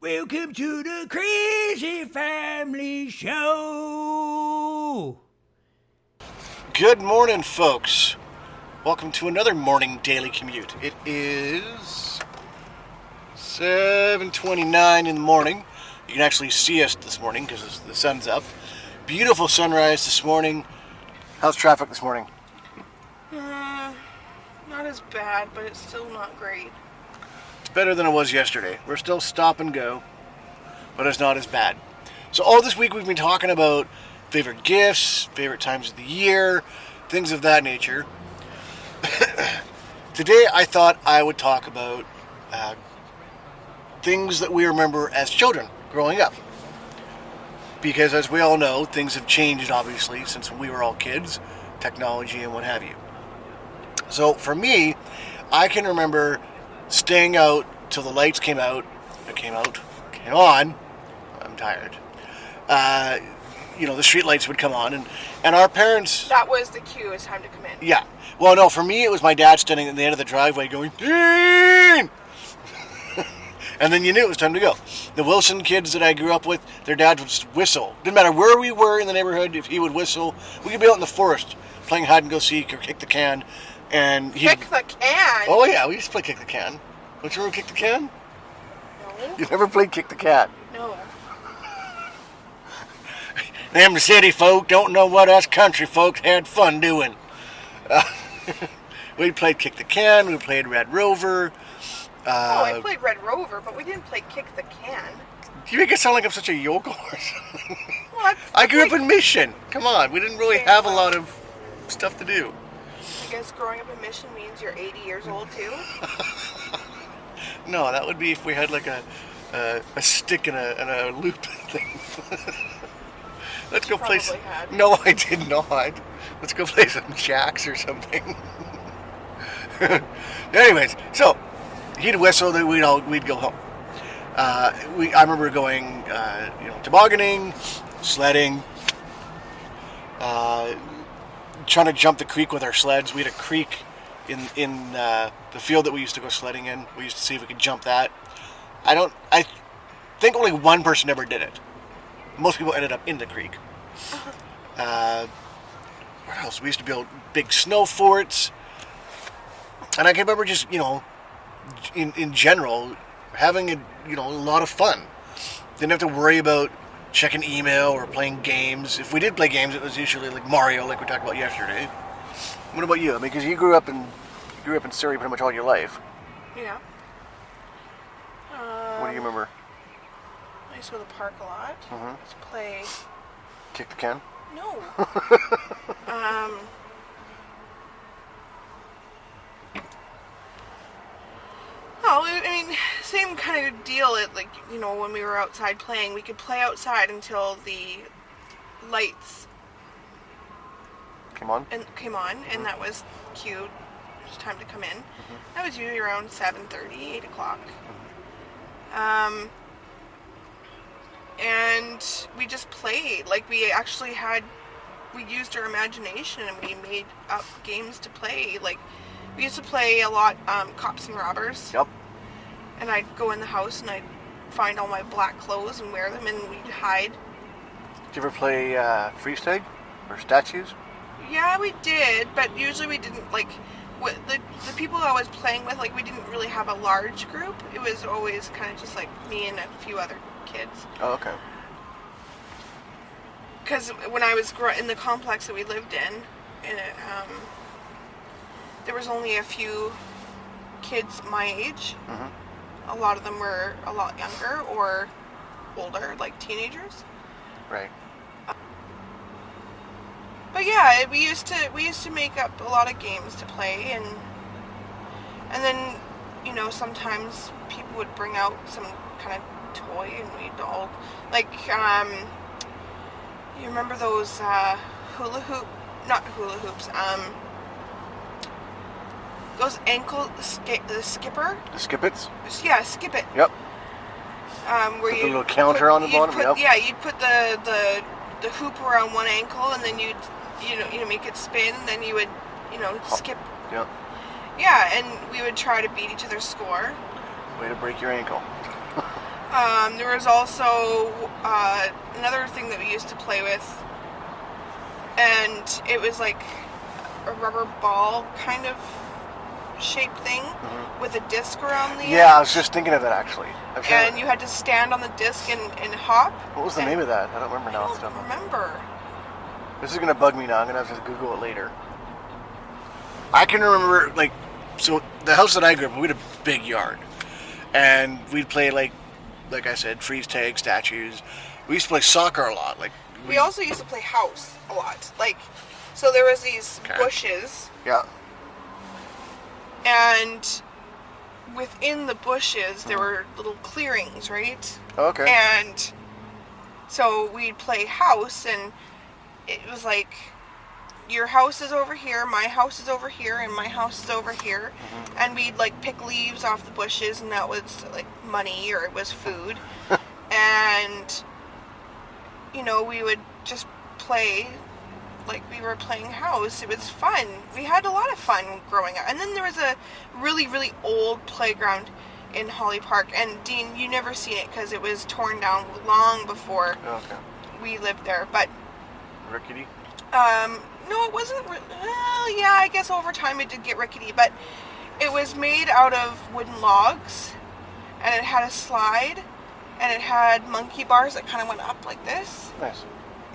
Welcome to the Crazy Family Show. Good morning, folks. Welcome to another morning daily commute. It is 7:29 in the morning. You can actually see us this morning because the sun's up. Beautiful sunrise this morning. How's traffic this morning? Not as bad, but it's still not great. It's better than it was yesterday. We're still stop and go, but it's not as bad. So all this week we've been talking about favorite gifts, favorite times of the year, things of that nature. Today I thought I would talk about things that we remember as children growing up. Because as we all know, things have changed obviously since we were all kids, technology and what have you. So for me, I can remember staying out till the lights came on. I'm tired. The street lights would come on, and our parents... That was the cue. It's time to come in. Yeah. Well, no, for me, it was my dad standing at the end of the driveway going, Dean! And then you knew it was time to go. The Wilson kids that I grew up with, their dad would whistle. Didn't matter where we were in the neighborhood, if he would whistle. We could be out in the forest playing hide and go seek or kick the can. And Kick the can? Oh, yeah, we used to play kick the can. Don't you remember kick the can? No. You never played kick the can? No. Them city folk don't know what us country folks had fun doing. We played kick the can, we played Red Rover. I played Red Rover, but we didn't play kick the can. You make it sound like I'm such a yokel or something. Well, I grew up in Mission. Come on, we didn't really have a lot of stuff to do. I guess growing up in Mission means you're 80 years old too? No, that would be if we had like a stick and a loop thing. Let's go play some... Had. No, I did not. Let's go play some jacks or something. Anyways, so he'd whistle, then we'd go home. I remember going, tobogganing, sledding, trying to jump the creek with our sleds. We had a creek in the field that we used to go sledding in. We used to see if we could jump that. I think only one person ever did it. Most people ended up in the creek. What else? We used to build big snow forts. And I can remember just, in general, having a lot of fun. Didn't have to worry about checking email or playing games. If we did play games, it was usually like Mario, like we talked about yesterday. What about you? I mean, because you grew up in Surrey pretty much all your life. Yeah. What do you remember? I used to go to the park a lot. Mm-hmm. To play... Kick the can? No. Same kind of deal. When we were outside playing, we could play outside until the lights came on, and that was cute. It was time to come in. Mm-hmm. That was usually around 7:30, 8 o'clock. Mm-hmm. And we just played. We used our imagination and we made up games to play. We used to play a lot, cops and robbers. Yep. And I'd go in the house and I'd find all my black clothes and wear them and we'd hide. Did you ever play freeze tag or statues? Yeah, we did, but usually we didn't, the people I was playing with, we didn't really have a large group. It was always kind of just me and a few other kids. Oh, okay. Because when I was in the complex that we lived in there was only a few kids my age. Mm-hmm. A lot of them were a lot younger or older, like teenagers. Right. But yeah, we used to make up a lot of games to play, and then sometimes people would bring out some kind of toy, and we'd all you remember those not hula hoops, those the skipper? The skippets? Yeah, skip it. Yep. Where put the little counter on the bottom. Yep. Yeah, you'd put the hoop around one ankle, and then you'd make it spin, and then you would skip. Yep. Yeah, and we would try to beat each other's score. Way to break your ankle. There was also another thing that we used to play with, and it was like a rubber ball kind of shaped thing with a disc around the end. Yeah, I was just thinking of that actually. And you had to stand on the disc and hop. What was the name of that? I don't remember now. I don't remember. This is gonna bug me now. I'm gonna have to Google it later. I can remember, like, so the house that I grew up in, we had a big yard, and we'd play like I said, freeze tag, statues. We used to play soccer a lot. Like we also used to play house a lot. Like, so there was these bushes. Yeah. And within the bushes, there were little clearings, right? Okay. And so we'd play house, and it was like, your house is over here, my house is over here, and my house is over here. And we'd like pick leaves off the bushes, and that was like money, or it was food. And, you know, we would just play like we were playing house. It was fun. We had a lot of fun growing up. And then there was a really, really old playground in Holly Park. And Dean, you never seen it because it was torn down long before we lived there. But rickety? No, it wasn't. Well, yeah, I guess over time it did get rickety. But it was made out of wooden logs, and it had a slide, and it had monkey bars that kind of went up like this. Nice.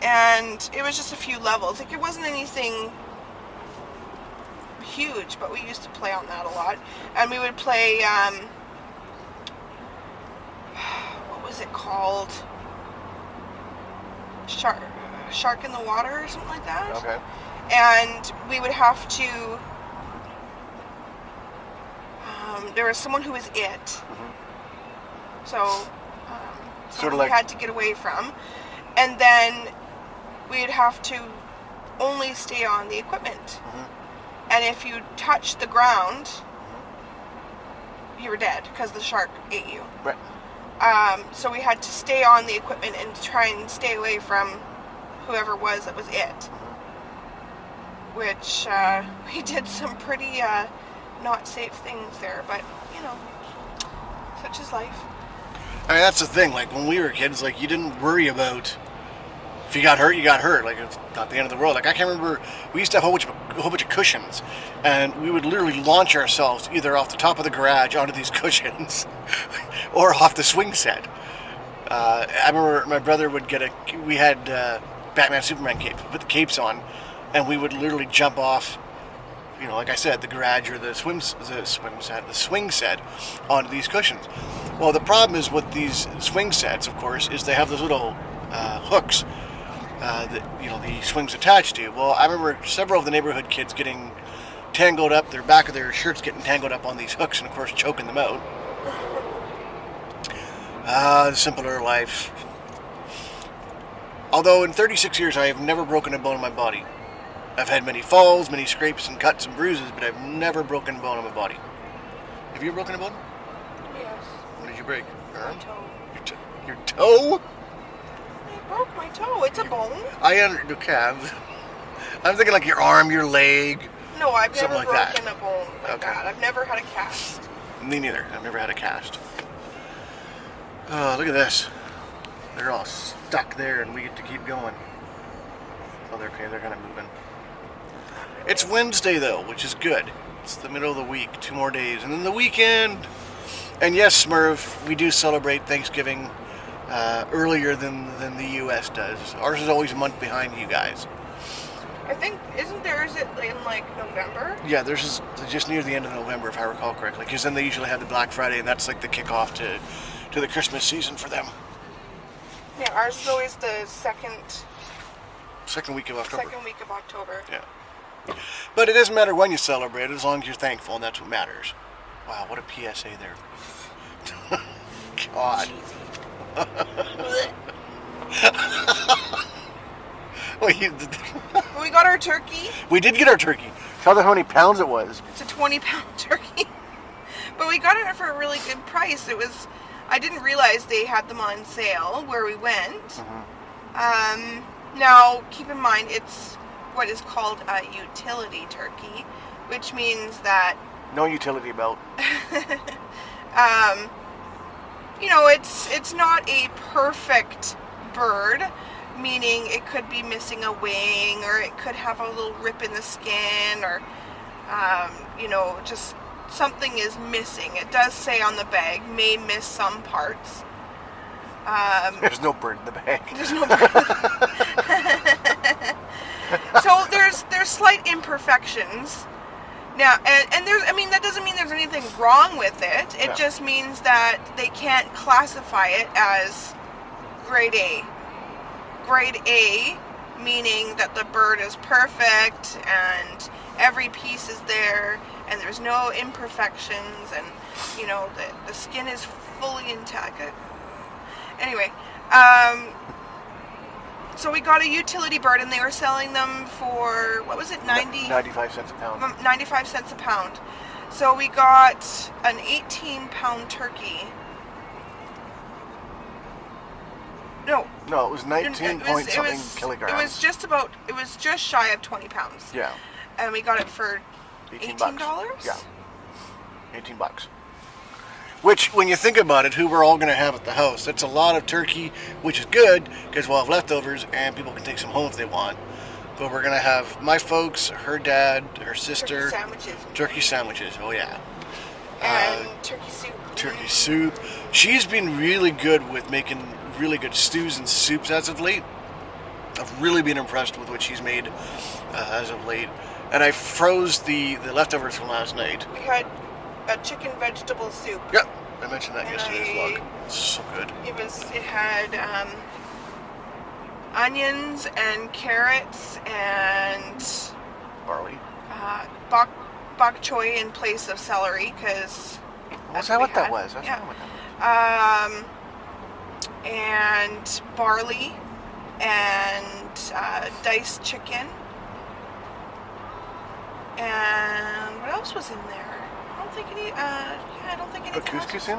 And it was just a few levels. Like, it wasn't anything huge, but we used to play on that a lot. And we would play, what was it called? Shark in the water or something like that. Okay. And we would have to, there was someone who was it. So, sort of we like had to get away from. And then we'd have to only stay on the equipment. And if you touched the ground, you were dead because the shark ate you. Right. So we had to stay on the equipment and try and stay away from whoever it was that was it. Which we did some pretty not safe things there, but you know, such is life. I mean, that's the thing. Like, when we were kids, like, you didn't worry about if you got hurt, you got hurt. Like, it's not the end of the world. Like, I can remember we used to have a whole bunch of cushions, and we would literally launch ourselves either off the top of the garage onto these cushions or off the swing set. I remember my brother would we had Batman Superman capes, put the capes on, and we would literally jump off, you know, like I said, the garage or the swing set onto these cushions. Well, the problem is with these swing sets, of course, is they have those little hooks that, you know, the swing's attached to. Well, I remember several of the neighborhood kids getting tangled up, their back of their shirts getting tangled up on these hooks, and of course choking them out. The simpler life. Although in 36 years I have never broken a bone in my body. I've had many falls, many scrapes and cuts and bruises, but I've never broken a bone in my body. Have you broken a bone? Yes. What did you break? My toe. Your toe? I broke my toe. It's a bone. Okay. I'm thinking like your arm, your leg. No, I've never like broken that. a bone like that. I've never had a cast. Me neither. I've never had a cast. Oh, look at this. They're all stuck there, and we get to keep going. Oh, they're okay. They're kind of moving. It's Wednesday, though, which is good. It's the middle of the week. 2 more days. And then the weekend. And yes, Smurf, we do celebrate Thanksgiving earlier than the U.S. does. Ours is always a month behind you guys. I think, isn't theirs in like November? Yeah, theirs is just near the end of November, if I recall correctly. Because then they usually have the Black Friday, and that's like the kickoff to the Christmas season for them. Yeah, ours is always the second week of October. Second week of October. Yeah. But it doesn't matter when you celebrate it, as long as you're thankful, and that's what matters. Wow, what a PSA there. God. We got our turkey. We did get our turkey. Tell them how many pounds it was. It's a 20-pound turkey. But we got it for a really good price. I didn't realize they had them on sale where we went. Now, keep in mind, it's what is called a utility turkey, which means that... No utility belt. it's not a perfect bird, meaning it could be missing a wing, or it could have a little rip in the skin, or just something is missing. It does say on the bag, may miss some parts. There's no bird in the bag. There's no bird. So there's slight imperfections. Now, and that doesn't mean there's anything wrong with it. It just means that they can't classify it as grade A. Grade A, meaning that the bird is perfect and every piece is there and there's no imperfections, and the skin is fully intact. Anyway, so we got a utility bird, and they were selling them for, what was it, 95 cents a pound. 95 cents a pound. So we got an 18-pound turkey. No, it was 19 point something kilograms. It was just shy of 20 pounds. Yeah. And we got it for $18? Yeah. $18. Which, when you think about it, who we're all going to have at the house, that's a lot of turkey, which is good, because we'll have leftovers, and people can take some home if they want. But we're going to have my folks, her dad, her sister. Turkey sandwiches, oh yeah. And turkey soup. Turkey soup. She's been really good with making really good stews and soups as of late. I've really been impressed with what she's made as of late. And I froze the leftovers from last night. We had a chicken vegetable soup. Yep, I mentioned that yesterday's vlog. It's so good. It had onions and carrots and barley. Bok choy in place of celery, because Was that what that was? That's not what that was. And barley and diced chicken. And what else was in there? I don't think any. I don't think anything. Put couscous in?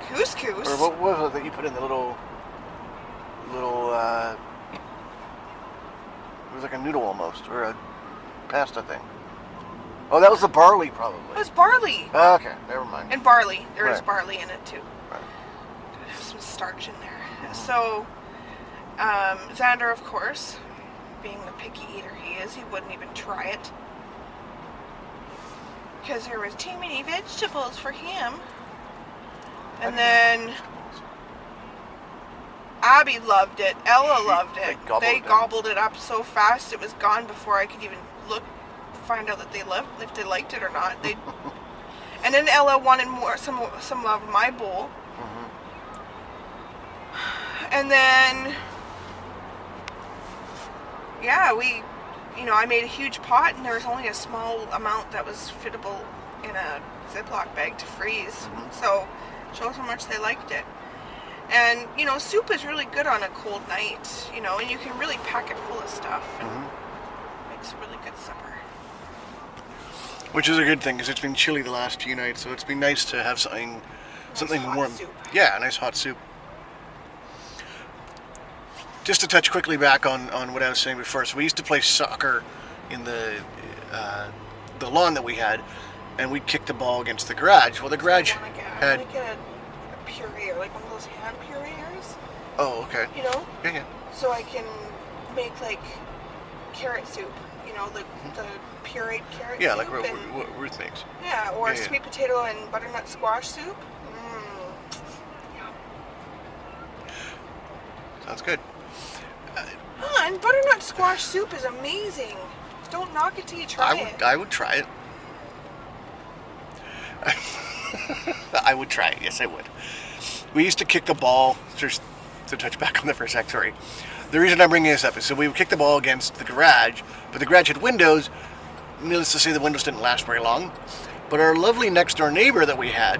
Couscous. Or what was it that you put in the little? It was like a noodle almost, or a pasta thing. Oh, that was the barley, probably. It was barley. Oh, okay, never mind. And barley. There is Right. barley in it too. Right. There's some starch in there. So, Xander, of course, being the picky eater he is, he wouldn't even try it. Because there was too many vegetables for him. And then Abby loved it. Ella loved it. They gobbled it up so fast it was gone before I could even find out that if they liked it or not. And then Ella wanted some of my bowl. And then, I made a huge pot, and there was only a small amount that was fittable in a Ziploc bag to freeze. So, shows how much they liked it. And, soup is really good on a cold night, and you can really pack it full of stuff. And makes a really good supper. Which is a good thing, because it's been chilly the last few nights, so it's been nice to have something warm. Soup. Yeah, a nice hot soup. Just to touch quickly back on what I was saying before, so we used to play soccer in the lawn that we had, and we'd kick the ball against the garage. Well, the garage had... I want to get a puree, like one of those hand pureers. Oh, okay. Yeah. So I can make, carrot soup, the pureed carrot Yeah, soup. like what Ruth makes. Yeah, or sweet potato and butternut squash soup. Sounds good. And butternut squash soup is amazing. Don't knock it till you try it. I would try it. I would try it. Yes, I would. We used to kick the ball. Just to touch back on that for a sec, sorry. The reason I'm bringing this up is so we would kick the ball against the garage, but the garage had windows. Needless to say, the windows didn't last very long. But our lovely next door neighbor that we had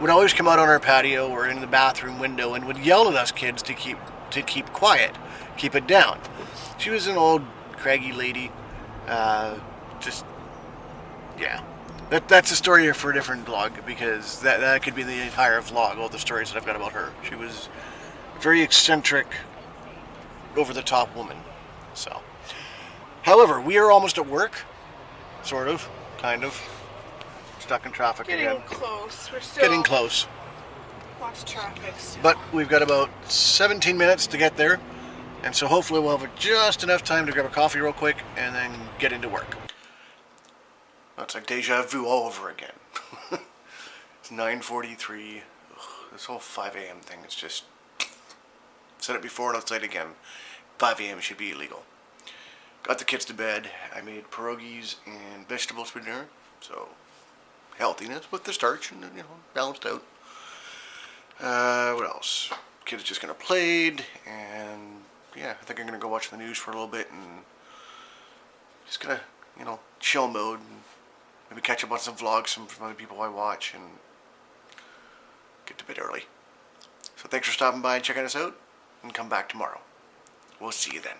would always come out on our patio or in the bathroom window and would yell at us kids to keep quiet, keep it down. She was an old craggy lady. That's a story for a different vlog, because that could be the entire vlog, all the stories that I've got about her. She was a very eccentric, over-the-top woman. So, however, we are almost at work, sort of, kind of, stuck in traffic again. Getting close. We're still Getting close. a Lots of traffic still. But we've got about 17 minutes to get there. And so hopefully we'll have just enough time to grab a coffee real quick and then get into work. It's like deja vu all over again. It's 9:43. This whole 5 a.m. thing is just... Said it before and I'll say it again. 5 a.m. should be illegal. Got the kids to bed. I made pierogies and vegetables for dinner. So, healthiness with the starch and, balanced out. What else? Kids just gonna played, and yeah, I think I'm gonna go watch the news for a little bit and just gonna, chill mode and maybe catch up on some vlogs from other people I watch and get to bed early. So thanks for stopping by and checking us out, and come back tomorrow. We'll see you then.